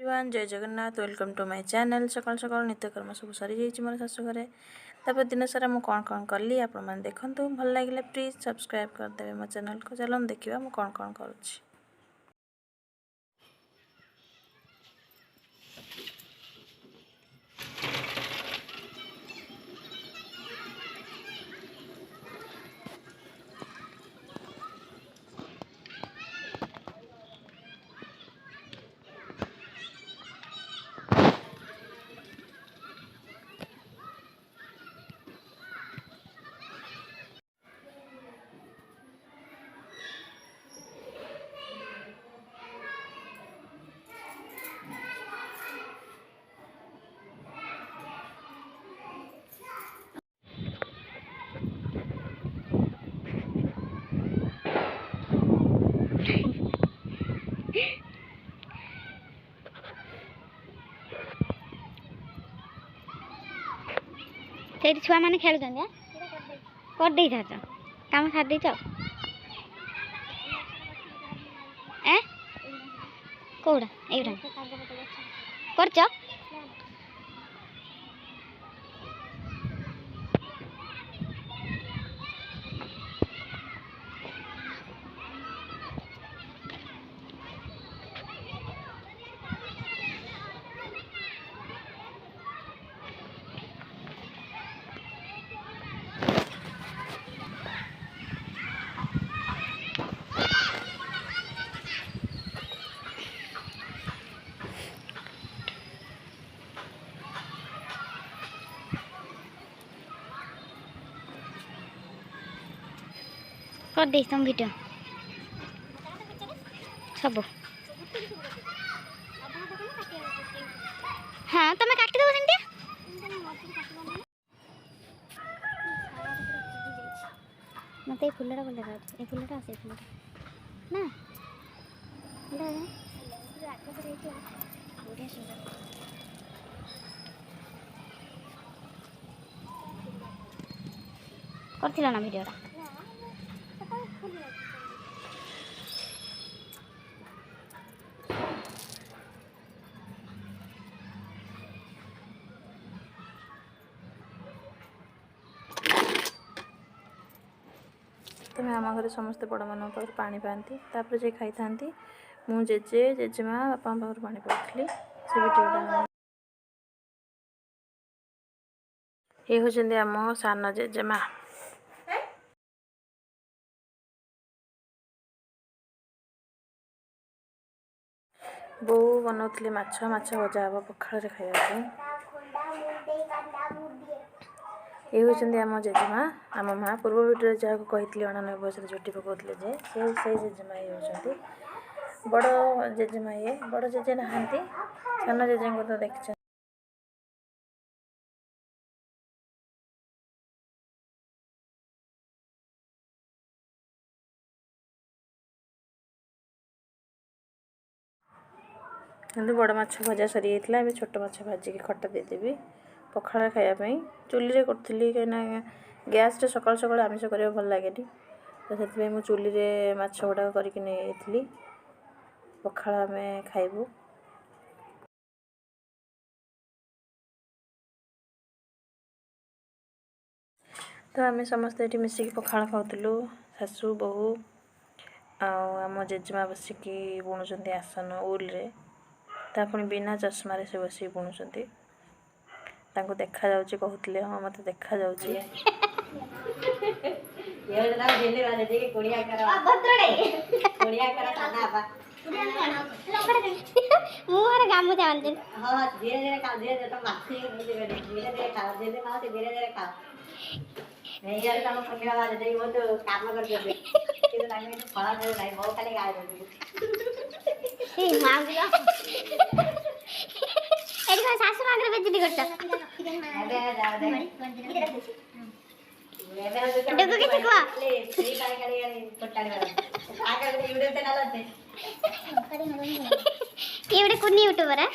Everyone जय Jagannath welcome to my channel. सकाल सकाल नित्यकर्म सब सरी जाइए मोर शाशु घरे। तापर दिन सारा मुझे कौन कौन कली आपण मैंने देखूँ भल लगे प्लीज सब्सक्राइब करदे मो चैनल को। चलो देखा मुझे कौन कौन करुँच। से छुआ मैंने खेल कर दे काम छाड़ दे कौड़ा एटा कर दे तुम वीडियो सब हाँ तुम काटी दो सेमती मत ये फुलटा बोल ये फुलटा आसे फुलटा ना कर ना वीडियो तो आम घर समस्ते बड़ मान पाखर पानी पाती तापर जे खाई था मु जेजे जेजेमा बापा पाखर पानी पाऊली से वीडियोटा ये होचंदी आम सान जेजेमा। बो बनाऊली माछ भजा हम पखाल खाया। ये होचंदी आम जेजेमा आम माँ पूर्व वीडियो जहाँ कही 99 बयस झुटी पकाउले से जेजेमा ये होचंदी बड़ जेजेमा। ये बड़ जेजे नहांती सान जेजे को तो देखते कि बड़ माछ भजा सरी जाता है। छोट माछ भाजिकी खटा देदेवी पखाल खायापी चुली करी कहीं गैस सकाल सकाल आमिष करा भल लगे तो से मुझे चुली माछ गुड़ाक करके नहीं पखाल आम खाइबू। तो आम समस्ते ये मिसिकी पखाल खाऊलु शाशु बहु आम जेजेमा बसिकी बुणुंट आसन उल्रे पुणी बिना चश्मा से बस बुणुंट देखा जाऊँगी कहते हाँ मत देखा जाऊँगी शाशु मांगे बेचती कुछ यूट्यूबर है